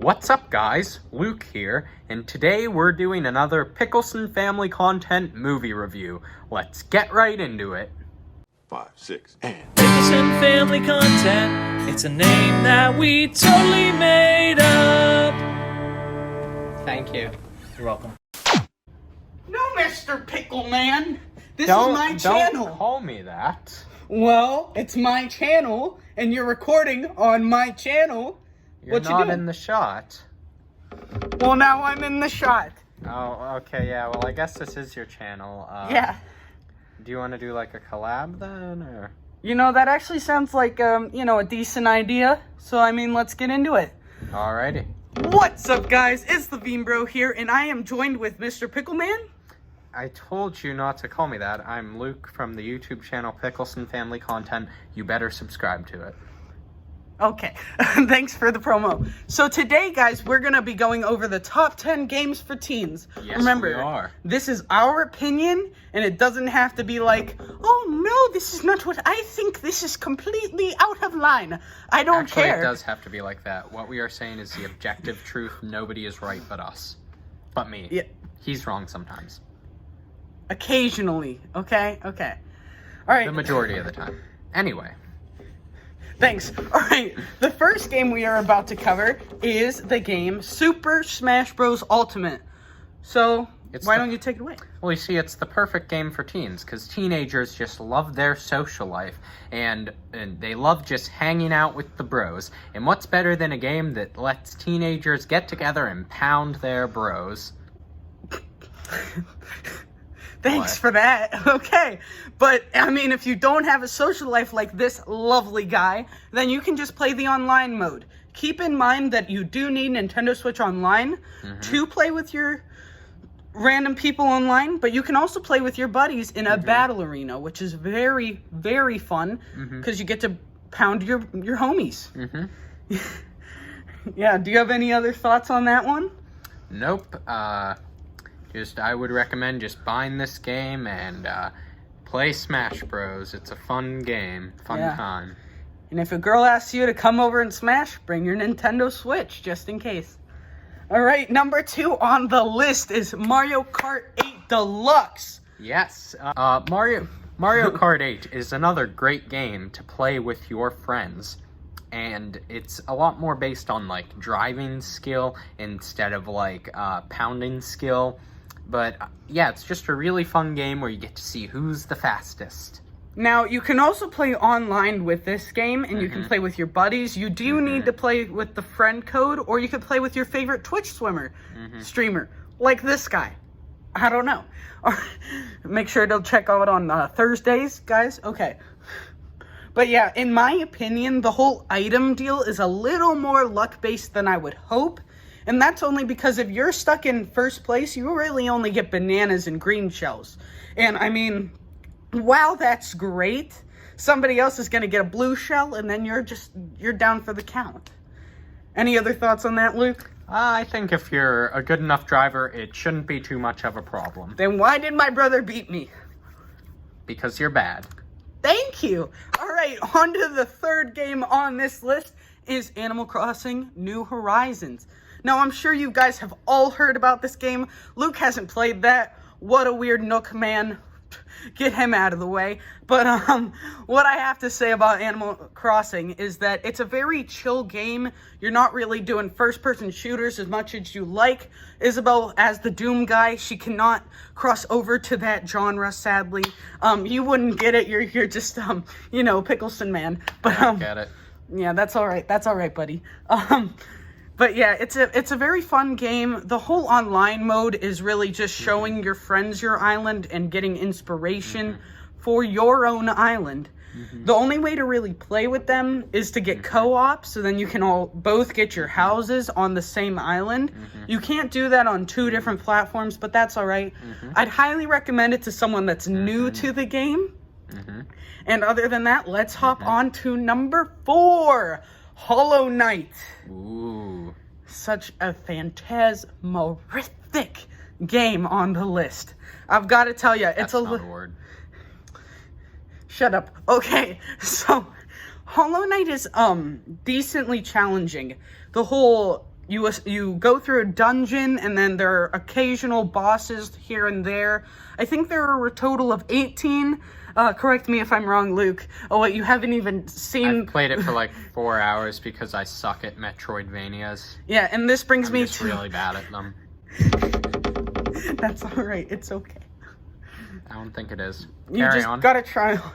What's up, guys? Luke here, and today we're doing another Pickleson Family Content movie review. Let's get right into it. 5, 6, and... Picklesonfamilycontent, it's a name that we totally made up. Thank you. You're welcome. No, Mr. Pickleman! This is my channel! Don't call me that. Well, it's my channel, and you're recording on my channel. You're not in the shot. Well, now I'm in the shot. Oh, okay, yeah, well, I guess this is your channel. Yeah. Do you want to do, like, a collab, then, or...? You know, that actually sounds like, a decent idea. So, let's get into it. Alrighty. What's up, guys? It's the Bean Bro here, and I am joined with Mr. Pickleman. I told you not to call me that. I'm Luke from the YouTube channel Pickleson Family Content. You better subscribe to it. Okay, thanks for the promo. So today, guys, we're going to be going over the top 10 games for teens. Yes, Remember, we are. This is our opinion, and it doesn't have to be like, oh, no, this is not what I think. This is completely out of line. I don't care. Actually, it does have to be like that. What we are saying is the objective truth. Nobody is right but us. But me. Yeah. He's wrong sometimes. Occasionally, okay? Okay. All right. The majority of the time. Anyway. Thanks. All right, the first game we are about to cover is the game Super Smash Bros. Ultimate. So, why don't you take it away? Well, you see, it's the perfect game for teens, because teenagers just love their social life, and they love just hanging out with the bros. And what's better than a game that lets teenagers get together and pound their bros? Thanks for that. Okay. But, if you don't have a social life like this lovely guy, then you can just play the online mode. Keep in mind that you do need Nintendo Switch Online to play with your random people online, but you can also play with your buddies in a battle arena, which is very, very fun, because you get to pound your homies. Yeah, do you have any other thoughts on that one? Nope. I would recommend just buying this game and play Smash Bros. It's a fun game, fun time. And if a girl asks you to come over and Smash, bring your Nintendo Switch, just in case. Alright, number 2 on the list is Mario Kart 8 Deluxe. Yes, Mario Kart 8 is another great game to play with your friends. And it's a lot more based on, like, driving skill instead of, like, pounding skill. But, yeah, it's just a really fun game where you get to see who's the fastest. Now, you can also play online with this game, and you can play with your buddies. You do need to play with the friend code, or you can play with your favorite Twitch streamer, like this guy. I don't know. Or make sure to check out on Thursdays, guys. Okay. But yeah, in my opinion, the whole item deal is a little more luck-based than I would hope. And that's only because if you're stuck in first place, you really only get bananas and green shells. And while that's great, somebody else is going to get a blue shell, and then you're down for the count. Any other thoughts on that, Luke? I think if you're a good enough driver, it shouldn't be too much of a problem. Then why did my brother beat me? Because you're bad. Thank you. All right, on to the third game on this list is Animal Crossing New Horizons. Now, I'm sure you guys have all heard about this game. Luke hasn't played that. What a weird nook, man. Get him out of the way. But what I have to say about Animal Crossing is that it's a very chill game. You're not really doing first-person shooters as much as you like. Isabel, as the Doom guy, she cannot cross over to that genre, sadly. You wouldn't get it. You're just, Pickleson man. But I get it. Yeah, that's all right. That's all right, buddy. But yeah, it's a very fun game. The whole online mode is really just showing your friends your island and getting inspiration for your own island. The only way to really play with them is to get co-op, so then you can both get your houses on the same island. You can't do that on 2 different platforms, but that's all right. I'd highly recommend it to someone that's new to the game. And other than that, let's hop on to number 4. Hollow Knight. Ooh. Such a phantasmerific game on the list. I've got to tell you, it's not a word. Shut up. Okay, so Hollow Knight is decently challenging. The whole you go through a dungeon, and then there are occasional bosses here and there. I think there are a total of 18. Correct me if I'm wrong, Luke. Oh, what, you haven't even seen... I've played it for like 4 hours because I suck at Metroidvanias. Yeah, and this brings me just really bad at them. That's alright, it's okay. I don't think it is. You Carry just on. gotta try on.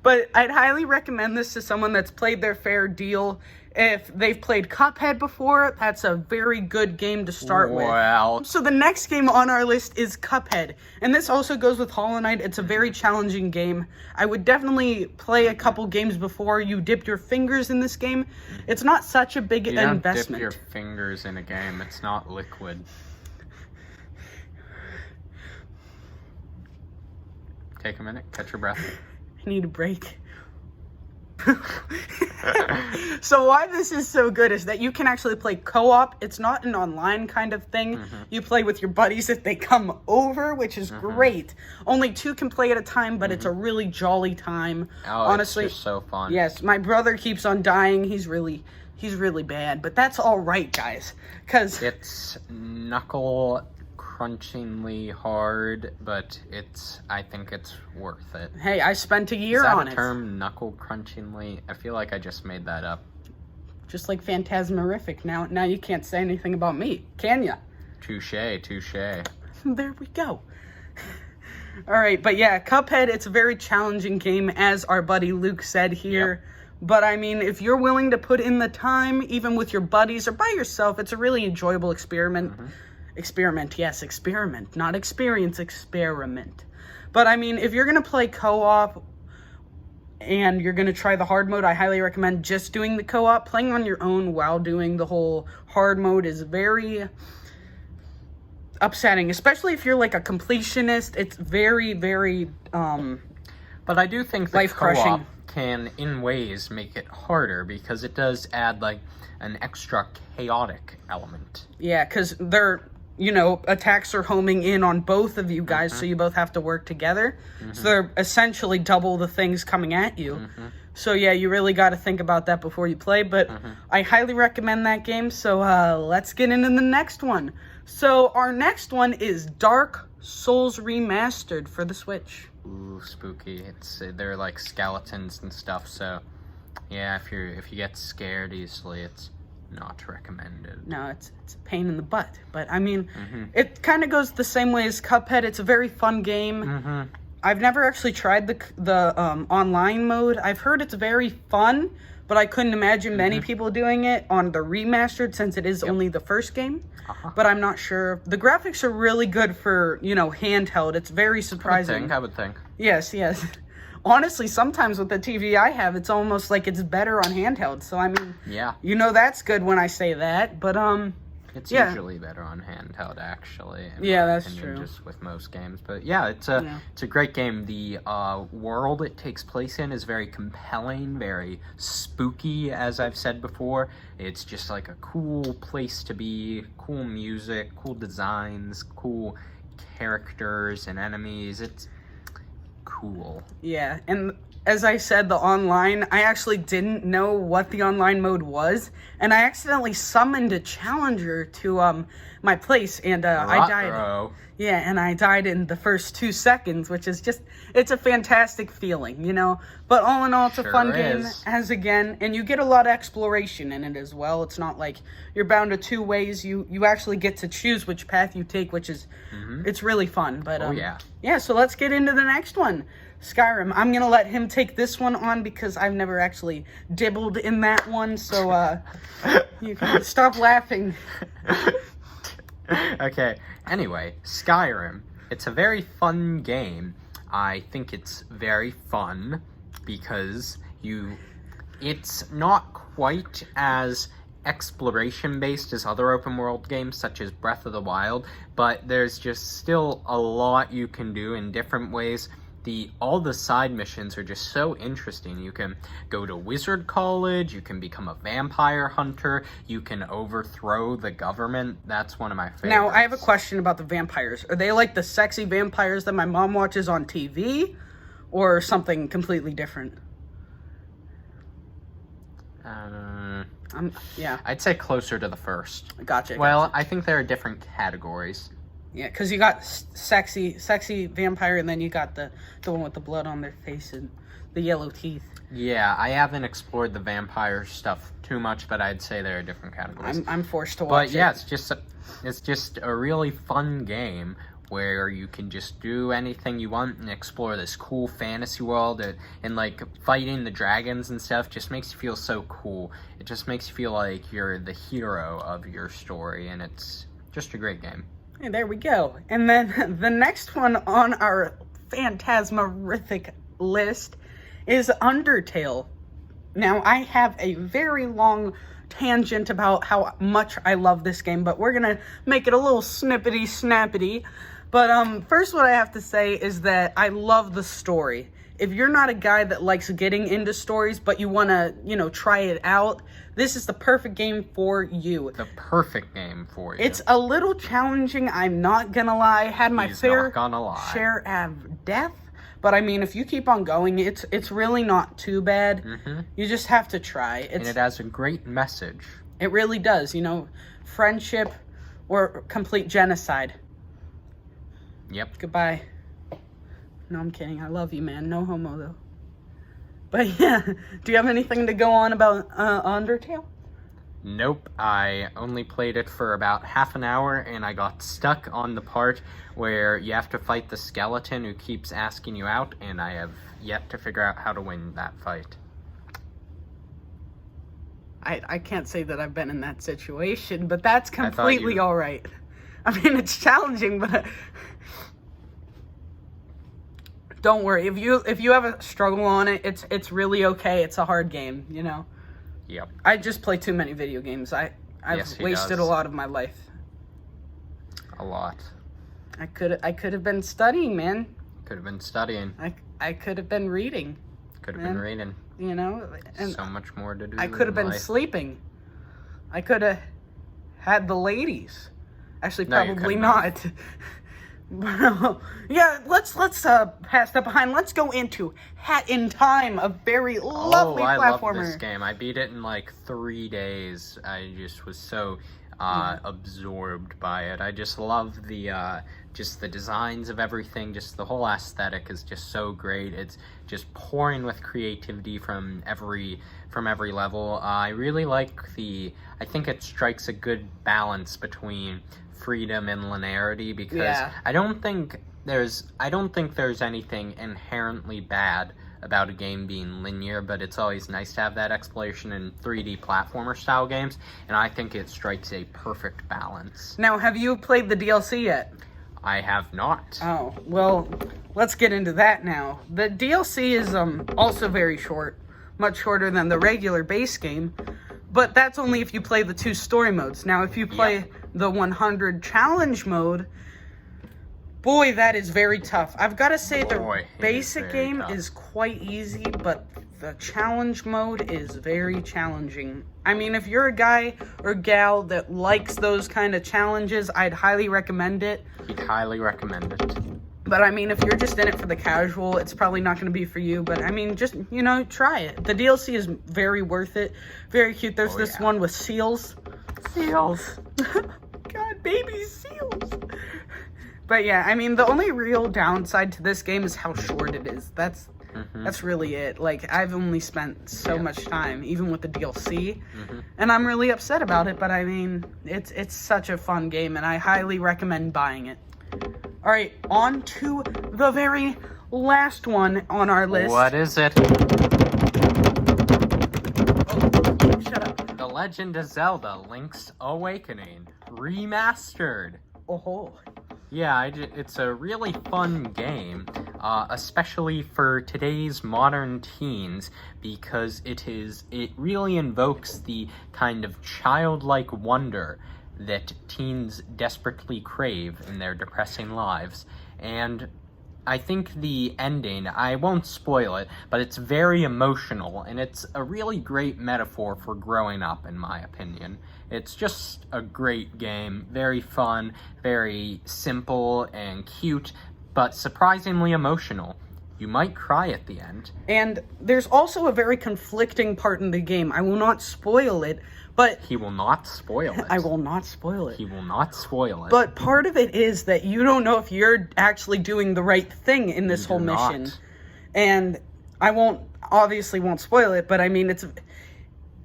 But I'd highly recommend this to someone that's played their fair deal. If they've played Cuphead before, that's a very good game to start with. Well, So the next game on our list is Cuphead. And this also goes with Hollow Knight. It's a very challenging game. I would definitely play a couple games before you dip your fingers in this game. It's not such a big you don't investment. dip your fingers in a game. It's not liquid. Take a minute. Catch your breath. I need a break. So why this is so good is that you can actually play co-op. It's not an online kind of thing. You play with your buddies if they come over, which is great. Only 2 can play at a time, but it's a really jolly time. Oh, honestly, it's just so fun. yes, my brother keeps on dying. He's really bad, but that's all right, guys, because It's knuckle crunchingly hard, but I think it's worth it. hey, I spent a year Is that on a it. term, knuckle crunchingly? I feel like I just made that up. Just like Phantasmerific. Now you can't say anything about me, can ya? Touche. There we go. All right, but yeah, Cuphead, it's a very challenging game, as our buddy Luke said here. But I mean, if you're willing to put in the time, even with your buddies or by yourself, it's a really enjoyable experiment. Experiment, yes, experiment, not experience, experiment. But I mean, if you're going to play co-op and you're going to try the hard mode, I highly recommend just doing the co-op. Playing on your own while doing the whole hard mode is very upsetting, especially if you're like a completionist. It's very, very But I do think the life-crushing. co-op can, in ways, make it harder because it does add like an extra chaotic element. Yeah, because attacks are homing in on both of you guys, so you both have to work together. So they're essentially double the things coming at you. So yeah, you really got to think about that before you play, but I highly recommend that game. So let's get into the next one. So our next one is Dark Souls Remastered for the Switch. Ooh, spooky. They're like skeletons and stuff, so yeah, if you get scared easily, it's not recommended. No, it's a pain in the butt. But I mean, it kind of goes the same way as Cuphead. It's a very fun game. I've never actually tried the online mode. I've heard it's very fun, but I couldn't imagine many people doing it on the remastered since it is only the first game. But I'm not sure. The graphics are really good for, handheld. It's very surprising. I would think. Yes. Honestly, sometimes with the TV I have, it's almost like it's better on handheld. So, I mean, Yeah. That's good when I say that. But, It's yeah. usually better on handheld, actually. in Yeah, my that's opinion, true. Just with most games, but yeah, it's a great game. The world it takes place in is very compelling, very spooky, as I've said before. It's just like a cool place to be. Cool music, cool designs, cool characters and enemies. It's cool. yeah. And as I said, the online, I actually didn't know what the online mode was. And I accidentally summoned a challenger to my place. And I died. Ruh-roh. Yeah, and I died in the first 2 seconds, which is it's a fantastic feeling, But all in all, it's a Sure fun game, is. and you get a lot of exploration in it as well. It's not like you're bound to 2 ways. You actually get to choose which path you take, which is, it's really fun. But, yeah, so let's get into the next one. Skyrim. I'm going to let him take this one on because I've never actually dibbled in that one, so you can stop laughing. Okay, anyway, Skyrim. It's a very fun game. I think it's very fun because it's not quite as exploration based as other open world games such as Breath of the Wild, but there's just still a lot you can do in different ways. All the side missions are just so interesting. You can go to wizard college, you can become a vampire hunter, you can overthrow the government. That's one of my favorites. Now, I have a question about the vampires. Are they like the sexy vampires that my mom watches on TV, or something completely different? Yeah, I'd say closer to the first. gotcha. Well, gotcha. I think there are different categories. Yeah, because you got sexy vampire, and then you got the one with the blood on their face and the yellow teeth. Yeah, I haven't explored the vampire stuff too much, but I'd say there are different categories. I'm forced to watch But yeah, it. it's just a really fun game where you can just do anything you want and explore this cool fantasy world, and like fighting the dragons and stuff just makes you feel so cool. It just makes you feel like you're the hero of your story, and it's just a great game. Hey, there we go. And then the next one on our phantasmerific list is Undertale. Now, I have a very long tangent about how much I love this game, but we're gonna make it a little snippety snappity. But first, what I have to say is that I love the story. If you're not a guy that likes getting into stories, but you want to, try it out, this is the perfect game for you. The perfect game for you. It's a little challenging, I'm not gonna lie. Had my fair not gonna lie. share of death, but I mean, if you keep on going, it's really not too bad. You just have to try. And it has a great message. It really does, friendship or complete genocide. Yep. Goodbye. No, I'm kidding. I love you, man. No homo, though. But yeah, do you have anything to go on about Undertale? Nope, I only played it for about half an hour, and I got stuck on the part where you have to fight the skeleton who keeps asking you out, and I have yet to figure out how to win that fight. I can't say that I've been in that situation, but that's completely you- all right. I mean, it's challenging, but don't worry. If you have a struggle on it, it's really okay. It's a hard game, Yep. I just play too many video games. I've Yes, he wasted does. a lot of my life. A lot. I could have been studying, man. Could have been studying. I could have been reading, Could have been reading. and So much more to do. I could have in been life. sleeping. I could have had the ladies. Actually, No, you probably couldn't not. Yeah, let's pass that behind. Let's go into Hat in Time, a very lovely I platformer. love this game. I beat it in like 3 days. I just was so absorbed by it. I just love the designs of everything. Just the whole aesthetic is just so great. It's just pouring with creativity from every level. I really like I think it strikes a good balance between freedom and linearity, because I don't think there's anything inherently bad about a game being linear, but it's always nice to have that exploration in 3D platformer style games, and I think it strikes a perfect balance. Now, have you played the DLC yet? I have not. Oh, well, let's get into that now. The DLC is also very short, much shorter than the regular base game, but that's only if you play the 2 story modes. Now, if you play the 100 challenge mode, boy, that is very tough. I've got to say the basic game tough. is quite easy, but the challenge mode is very challenging. I mean, if you're a guy or gal that likes those kind of challenges, I'd highly recommend it. He'd highly recommend it. But I mean, if you're just in it for the casual, it's probably not going to be for you. But I mean, just, try it. The DLC is very worth it. Very cute. There's this one with seals. Seals. God, baby seals. But yeah, I mean, the only real downside to this game is how short it is. That's really it. Like, I've only spent so much time, even with the DLC, and I'm really upset about it. But I mean, it's such a fun game, and I highly recommend buying it. All right, on to the very last one on our list. What is it? Oh, shut up. The Legend of Zelda: Link's Awakening Remastered. Oh. Yeah, it's a really fun game, especially for today's modern teens, because it really invokes the kind of childlike wonder that teens desperately crave in their depressing lives. And I think the ending, I won't spoil it, but it's very emotional, and it's a really great metaphor for growing up, in my opinion. It's just a great game, very fun, very simple and cute, but surprisingly emotional. You might cry at the end. And there's also a very conflicting part in the game. I will not spoil it, but... He will not spoil it. I will not spoil it. He will not spoil it. But part of it is that you don't know if you're actually doing the right thing in this whole mission. And I obviously won't spoil it, but I mean,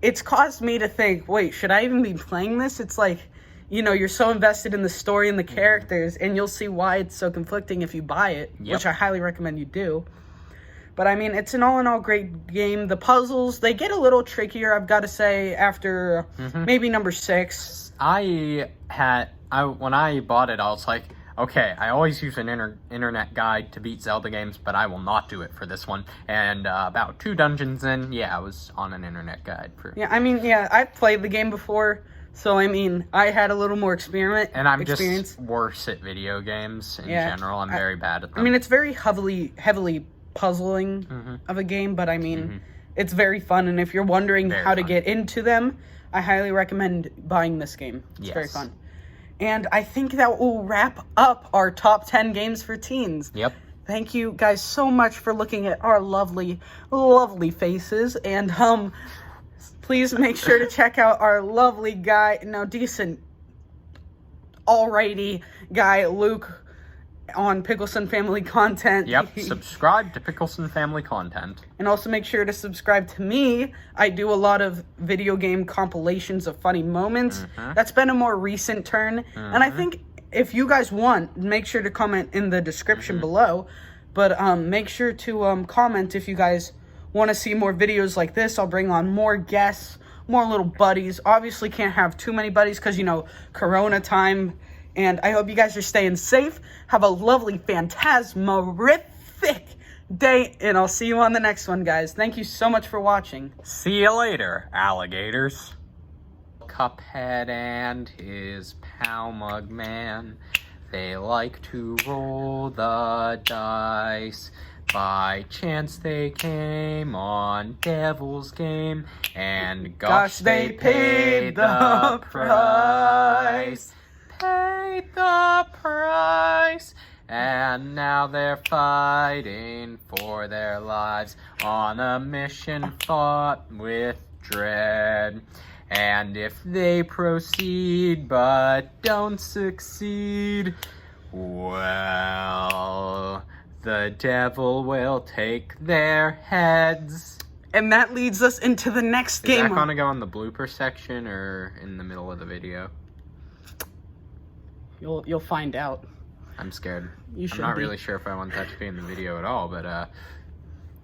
it's caused me to think, wait, should I even be playing this? It's like, you know, you're so invested in the story and the characters, and you'll see why it's so conflicting if you buy it, which I highly recommend you do. But I mean, it's an all-in-all great game. The puzzles, they get a little trickier, I've got to say, after maybe number 6. When I bought it, I was like, okay, I always use an internet guide to beat Zelda games, but I will not do it for this one. And about 2 dungeons in, I was on an internet guide. Yeah, I mean, I've played the game before, so I mean, I had a little more experience. And I'm just worse at video games in general. I'm very bad at them. I mean, it's very heavily puzzling of a game, but I mean, it's very fun. And if you're wondering how to get into them, I highly recommend buying this game. It's very fun. And I think that will wrap up our top 10 games for teens. Yep. Thank you guys so much for looking at our lovely, lovely faces. And please make sure to check out our lovely guy, decent, alrighty guy, Luke, on Pickleson Family Content. Yep, subscribe to Pickleson Family Content. And also make sure to subscribe to me. I do a lot of video game compilations of funny moments. That's been a more recent turn. And I think if you guys want, make sure to comment in the description below. But make sure to comment if you guys want to see more videos like this. I'll bring on more guests, more little buddies. Obviously can't have too many buddies because, Corona time. And I hope you guys are staying safe. Have a lovely, phantasmorific day. And I'll see you on the next one, guys. Thank you so much for watching. See you later, alligators. Cuphead and his Palmug Man, they like to roll the dice. By chance they came on Devil's Game, and gosh, they paid the price. Paid the price, and now they're fighting for their lives on a mission fought with dread. And if they proceed but don't succeed, well, the devil will take their heads. And that leads us into the next game. Is that going to go in the blooper section or in the middle of the video? You'll find out. I'm scared. You should I'm not really sure if I want that to be in the video at all, but